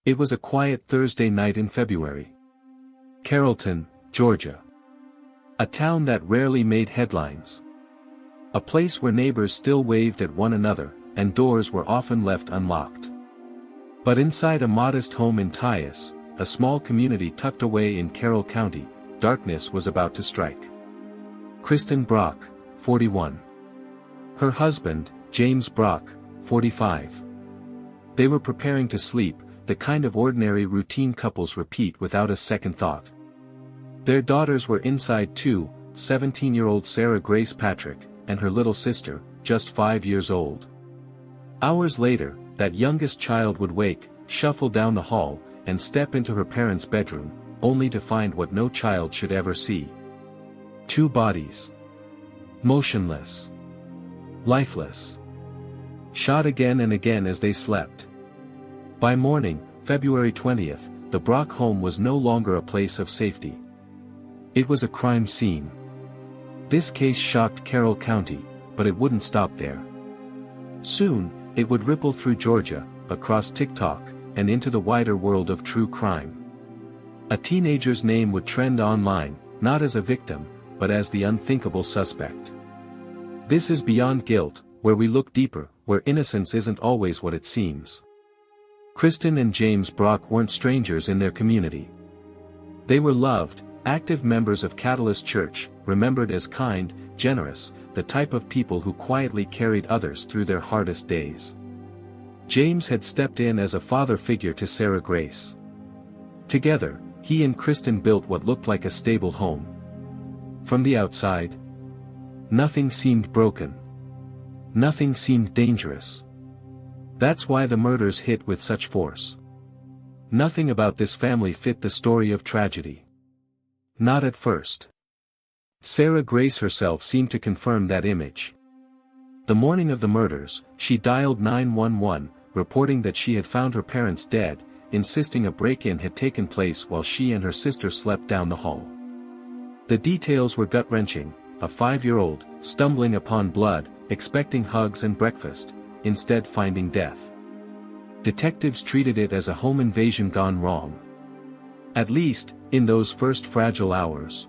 It was a quiet Thursday night in February. Carrollton, Georgia. A town that rarely made headlines. A place where neighbors still waved at one another, and doors were often left unlocked. But inside a modest home in Tyus, a small community tucked away in Carroll County, darkness was about to strike. Kristen Brock, 41. Her husband, James Brock, 45. They were preparing to sleep, the kind of ordinary routine couples repeat without a second thought. Their daughters were inside too, 17-year-old Sarah Grace Patrick, and her little sister, just 5 years old. Hours later, that youngest child would wake, shuffle down the hall, and step into her parents' bedroom, only to find what no child should ever see. Two bodies. Motionless. Lifeless. Shot again and again as they slept. By morning, February 20th, the Brock home was no longer a place of safety. It was a crime scene. This case shocked Carroll County, but it wouldn't stop there. Soon, it would ripple through Georgia, across TikTok, and into the wider world of true crime. A teenager's name would trend online, not as a victim, but as the unthinkable suspect. This is Beyond Guilt, where we look deeper, where innocence isn't always what it seems. Kristen and James Brock weren't strangers in their community. They were loved, active members of Catalyst Church, remembered as kind, generous, the type of people who quietly carried others through their hardest days. James had stepped in as a father figure to Sarah Grace. Together, he and Kristen built what looked like a stable home. From the outside, nothing seemed broken. Nothing seemed dangerous. That's why the murders hit with such force. Nothing about this family fit the story of tragedy. Not at first. Sarah Grace herself seemed to confirm that image. The morning of the murders, she dialed 911, reporting that she had found her parents dead, insisting a break-in had taken place while she and her sister slept down the hall. The details were gut-wrenching: a 5-year-old, stumbling upon blood, expecting hugs and breakfast, instead finding death. Detectives treated it as a home invasion gone wrong. At least, in those first fragile hours.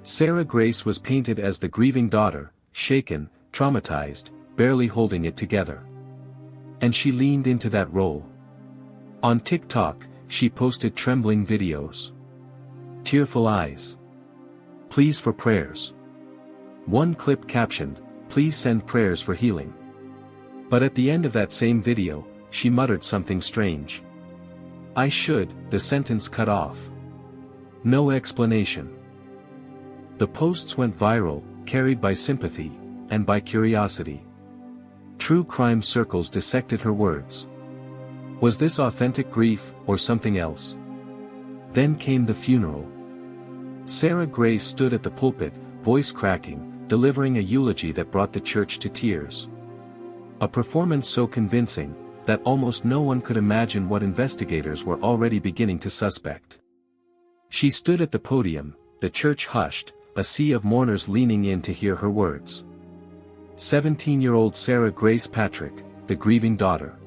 Sarah Grace was painted as the grieving daughter, shaken, traumatized, barely holding it together. And she leaned into that role. On TikTok, she posted trembling videos. Tearful eyes. Pleas for prayers. One clip captioned, "Please send prayers for healing." But at the end of that same video, she muttered something strange. "I should," the sentence cut off. No explanation. The posts went viral, carried by sympathy, and by curiosity. True crime circles dissected her words. Was this authentic grief, or something else? Then came the funeral. Sarah Grace stood at the pulpit, voice cracking, delivering a eulogy that brought the church to tears. A performance so convincing, that almost no one could imagine what investigators were already beginning to suspect. She stood at the podium, the church hushed, a sea of mourners leaning in to hear her words. 17-year-old Sarah Grace Patrick, the grieving daughter.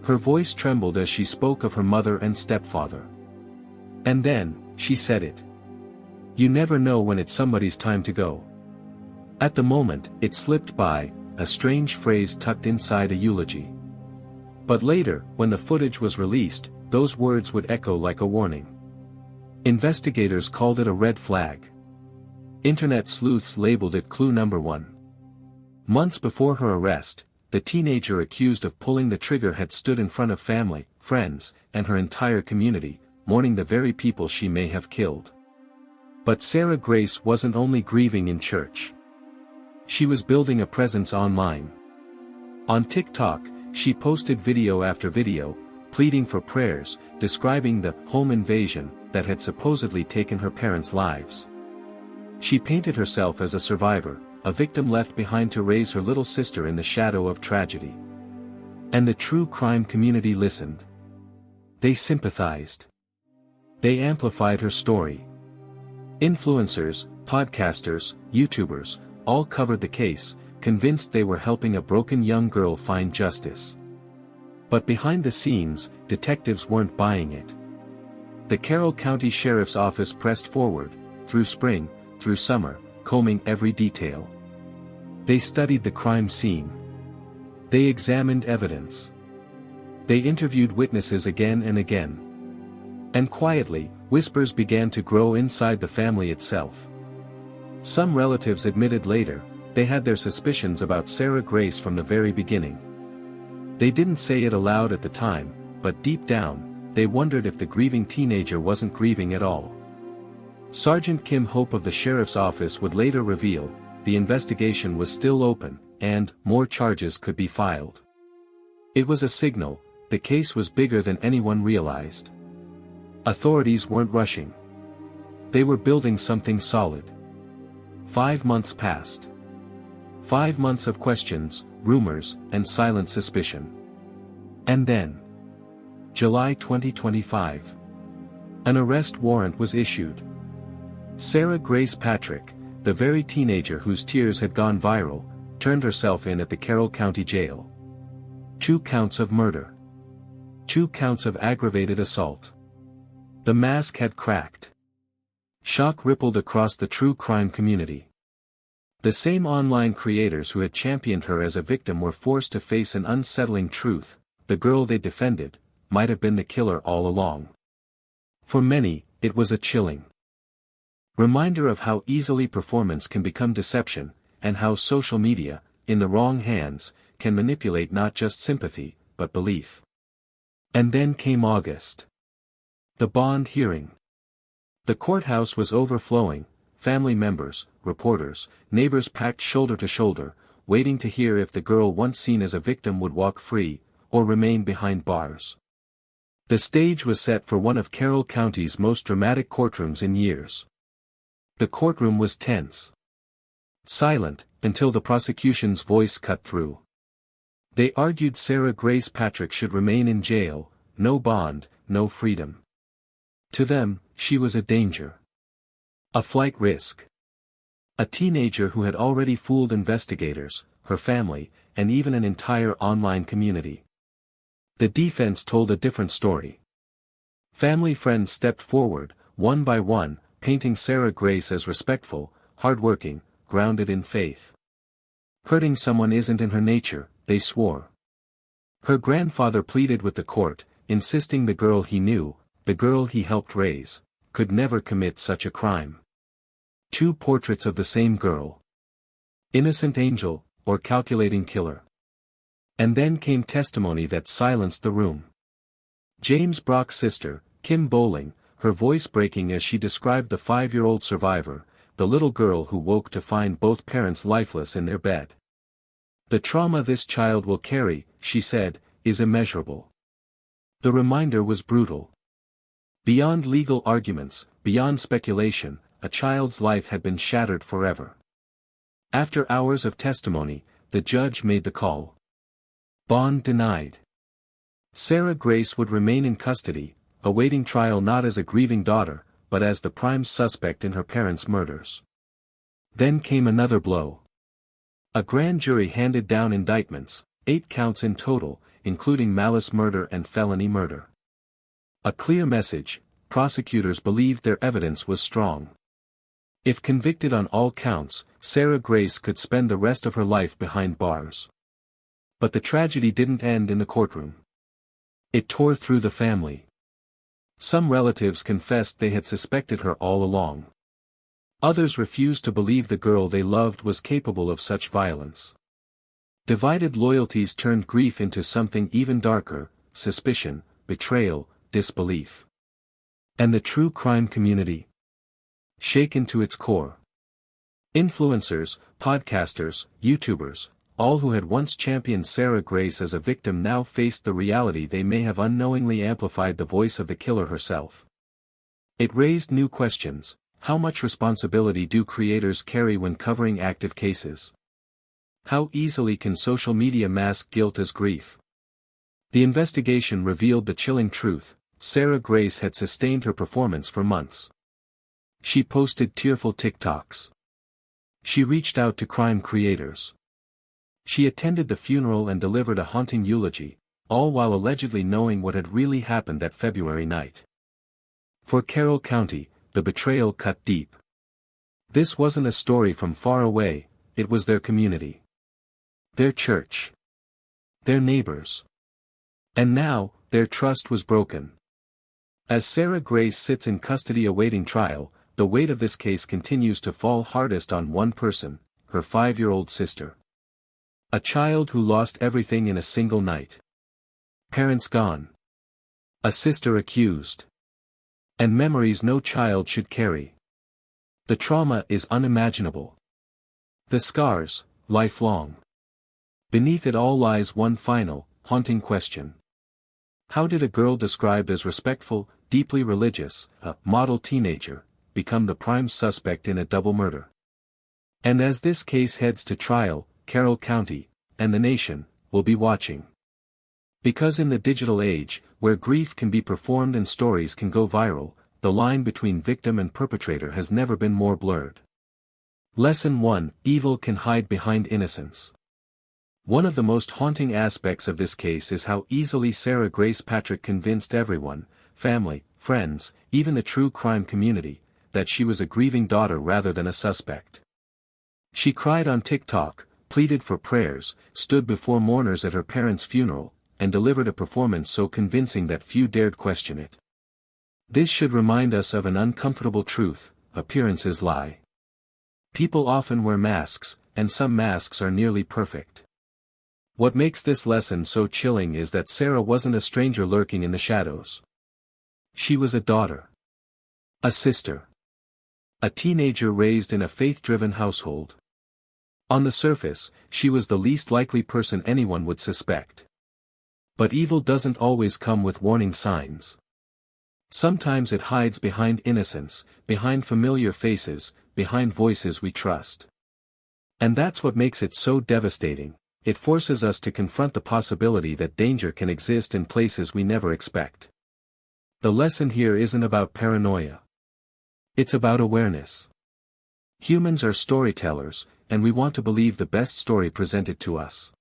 Her voice trembled as she spoke of her mother and stepfather. And then, she said it. You never know when it's somebody's time to go. At the moment, it slipped by, a strange phrase tucked inside a eulogy. But later, when the footage was released, those words would echo like a warning. Investigators called it a red flag. Internet sleuths labeled it clue number 1. Months before her arrest, the teenager accused of pulling the trigger had stood in front of family, friends, and her entire community, mourning the very people she may have killed. But Sarah Grace wasn't only grieving in church. She was building a presence online. On TikTok, she posted video after video, pleading for prayers, describing the home invasion that had supposedly taken her parents' lives. She painted herself as a survivor, a victim left behind to raise her little sister in the shadow of tragedy. And the true crime community listened. They sympathized. They amplified her story. Influencers, podcasters, YouTubers, all covered the case, convinced they were helping a broken young girl find justice. But behind the scenes, detectives weren't buying it. The Carroll County Sheriff's Office pressed forward, through spring, through summer, combing every detail. They studied the crime scene. They examined evidence. They interviewed witnesses again and again. And quietly, whispers began to grow inside the family itself. Some relatives admitted later, they had their suspicions about Sarah Grace from the very beginning. They didn't say it aloud at the time, but deep down, they wondered if the grieving teenager wasn't grieving at all. Sergeant Kim Hope of the sheriff's office would later reveal, the investigation was still open, and more charges could be filed. It was a signal, the case was bigger than anyone realized. Authorities weren't rushing. They were building something solid. 5 months passed. 5 months of questions, rumors, and silent suspicion. And then, July 2025. An arrest warrant was issued. Sarah Grace Patrick, the very teenager whose tears had gone viral, turned herself in at the Carroll County Jail. 2 counts of murder. 2 counts of aggravated assault. The mask had cracked. Shock rippled across the true crime community. The same online creators who had championed her as a victim were forced to face an unsettling truth: the girl they defended might have been the killer all along. For many, it was a chilling reminder of how easily performance can become deception, and how social media, in the wrong hands, can manipulate not just sympathy, but belief. And then came August. The bond hearing. The courthouse was overflowing, family members, reporters, neighbors packed shoulder to shoulder, waiting to hear if the girl once seen as a victim would walk free, or remain behind bars. The stage was set for one of Carroll County's most dramatic courtrooms in years. The courtroom was tense. Silent, until the prosecution's voice cut through. They argued Sarah Grace Patrick should remain in jail, no bond, no freedom. To them, she was a danger. A flight risk. A teenager who had already fooled investigators, her family, and even an entire online community. The defense told a different story. Family friends stepped forward, one by one, painting Sarah Grace as respectful, hardworking, grounded in faith. Hurting someone isn't in her nature, they swore. Her grandfather pleaded with the court, insisting the girl he knew, the girl he helped raise, could never commit such a crime. 2 portraits of the same girl. Innocent angel, or calculating killer. And then came testimony that silenced the room. James Brock's sister, Kim Bowling, her voice breaking as she described the 5-year-old survivor, the little girl who woke to find both parents lifeless in their bed. The trauma this child will carry, she said, is immeasurable. The reminder was brutal. Beyond legal arguments, beyond speculation, a child's life had been shattered forever. After hours of testimony, the judge made the call. Bond denied. Sarah Grace would remain in custody, awaiting trial not as a grieving daughter, but as the prime suspect in her parents' murders. Then came another blow. A grand jury handed down indictments, 8 counts in total, including malice murder and felony murder. A clear message: prosecutors believed their evidence was strong. If convicted on all counts, Sarah Grace could spend the rest of her life behind bars. But the tragedy didn't end in the courtroom. It tore through the family. Some relatives confessed they had suspected her all along. Others refused to believe the girl they loved was capable of such violence. Divided loyalties turned grief into something even darker: suspicion, betrayal, disbelief. And the true crime community? Shaken to its core. Influencers, podcasters, YouTubers, all who had once championed Sarah Grace as a victim now faced the reality they may have unknowingly amplified the voice of the killer herself. It raised new questions. How much responsibility do creators carry when covering active cases? How easily can social media mask guilt as grief? The investigation revealed the chilling truth: Sarah Grace had sustained her performance for months. She posted tearful TikToks. She reached out to crime creators. She attended the funeral and delivered a haunting eulogy, all while allegedly knowing what had really happened that February night. For Carroll County, the betrayal cut deep. This wasn't a story from far away, it was their community. Their church. Their neighbors. And now, their trust was broken. As Sarah Grace sits in custody awaiting trial, the weight of this case continues to fall hardest on one person, her 5-year-old sister. A child who lost everything in a single night. Parents gone. A sister accused. And memories no child should carry. The trauma is unimaginable. The scars, lifelong. Beneath it all lies one final, haunting question. How did a girl described as respectful, deeply religious, a model teenager, become the prime suspect in a double murder? And as this case heads to trial, Carroll County, and the nation, will be watching. Because in the digital age, where grief can be performed and stories can go viral, the line between victim and perpetrator has never been more blurred. Lesson 1: Evil can hide behind innocence. One of the most haunting aspects of this case is how easily Sarah Grace Patrick convinced everyone, family, friends, even the true crime community, that she was a grieving daughter rather than a suspect. She cried on TikTok, pleaded for prayers, stood before mourners at her parents' funeral, and delivered a performance so convincing that few dared question it. This should remind us of an uncomfortable truth: appearances lie. People often wear masks, and some masks are nearly perfect. What makes this lesson so chilling is that Sarah wasn't a stranger lurking in the shadows. She was a daughter. A sister. A teenager raised in a faith-driven household. On the surface, she was the least likely person anyone would suspect. But evil doesn't always come with warning signs. Sometimes it hides behind innocence, behind familiar faces, behind voices we trust. And that's what makes it so devastating. It forces us to confront the possibility that danger can exist in places we never expect. The lesson here isn't about paranoia. It's about awareness. Humans are storytellers, and we want to believe the best story presented to us.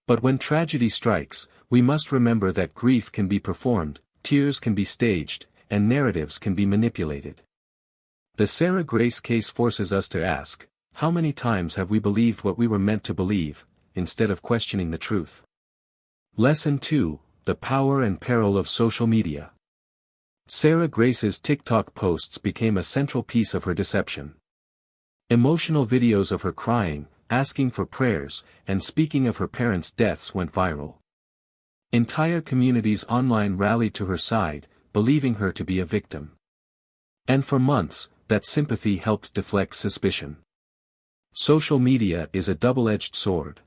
But when tragedy strikes, we must remember that grief can be performed, tears can be staged, and narratives can be manipulated. The Sarah Grace case forces us to ask, how many times have we believed what we were meant to believe, instead of questioning the truth? Lesson 2: The power and peril of social media. Sarah Grace's TikTok posts became a central piece of her deception. Emotional videos of her crying, asking for prayers, and speaking of her parents' deaths went viral. Entire communities online rallied to her side, believing her to be a victim. And for months, that sympathy helped deflect suspicion. Social media is a double-edged sword.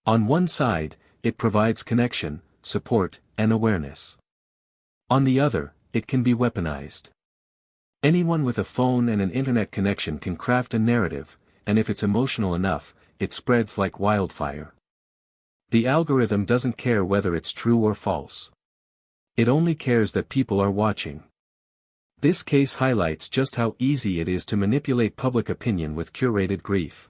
On one side, it provides connection, support, and awareness. On the other, it can be weaponized. Anyone with a phone and an internet connection can craft a narrative, and if it's emotional enough, it spreads like wildfire. The algorithm doesn't care whether it's true or false. It only cares that people are watching. This case highlights just how easy it is to manipulate public opinion with curated grief.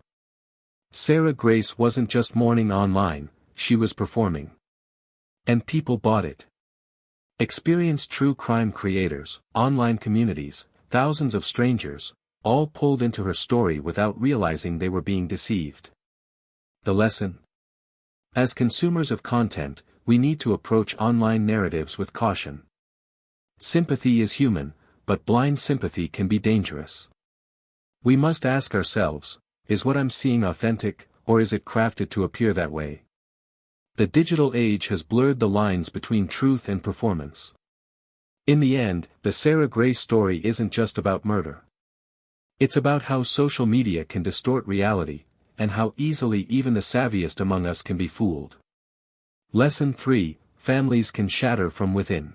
Sarah Grace wasn't just mourning online, she was performing. And people bought it. Experienced true crime creators, online communities, thousands of strangers, all pulled into her story without realizing they were being deceived. The lesson? As consumers of content, we need to approach online narratives with caution. Sympathy is human, but blind sympathy can be dangerous. We must ask ourselves, is what I'm seeing authentic, or is it crafted to appear that way? The digital age has blurred the lines between truth and performance. In the end, the Sarah Grace story isn't just about murder. It's about how social media can distort reality, and how easily even the savviest among us can be fooled. Lesson 3: Families can shatter from within.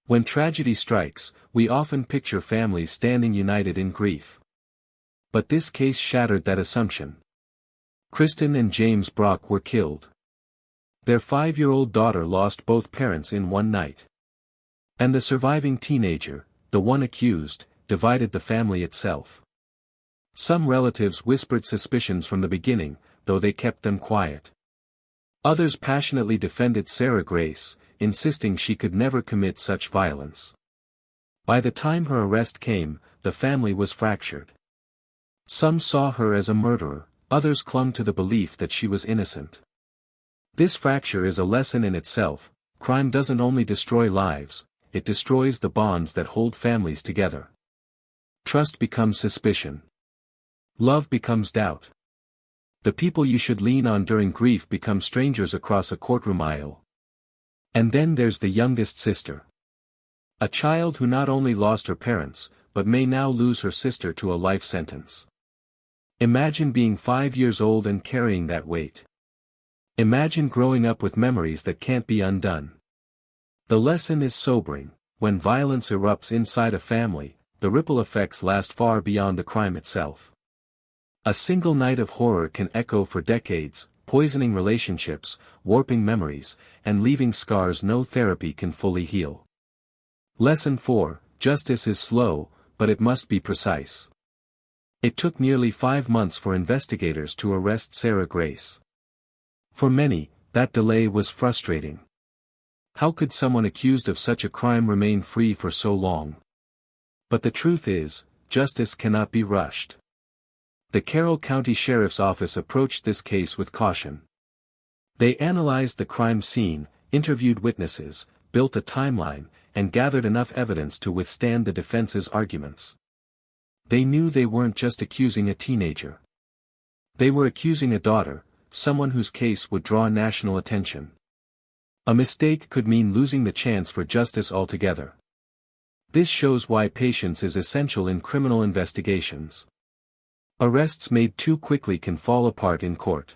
When tragedy strikes, we often picture families standing united in grief. But this case shattered that assumption. Kristen and James Brock were killed. Their 5-year-old daughter lost both parents in one night. And the surviving teenager, the one accused, divided the family itself. Some relatives whispered suspicions from the beginning, though they kept them quiet. Others passionately defended Sarah Grace, insisting she could never commit such violence. By the time her arrest came, the family was fractured. Some saw her as a murderer, others clung to the belief that she was innocent. This fracture is a lesson in itself. Crime doesn't only destroy lives, it destroys the bonds that hold families together. Trust becomes suspicion. Love becomes doubt. The people you should lean on during grief become strangers across a courtroom aisle. And then there's the youngest sister. A child who not only lost her parents, but may now lose her sister to a life sentence. Imagine being 5 years old and carrying that weight. Imagine growing up with memories that can't be undone. The lesson is sobering. When violence erupts inside a family, the ripple effects last far beyond the crime itself. A single night of horror can echo for decades, poisoning relationships, warping memories, and leaving scars no therapy can fully heal. Lesson 4: Justice is slow, but it must be precise. It took nearly 5 months for investigators to arrest Sarah Grace. For many, that delay was frustrating. How could someone accused of such a crime remain free for so long? But the truth is, justice cannot be rushed. The Carroll County Sheriff's Office approached this case with caution. They analyzed the crime scene, interviewed witnesses, built a timeline, and gathered enough evidence to withstand the defense's arguments. They knew they weren't just accusing a teenager. They were accusing a daughter, someone whose case would draw national attention. A mistake could mean losing the chance for justice altogether. This shows why patience is essential in criminal investigations. Arrests made too quickly can fall apart in court.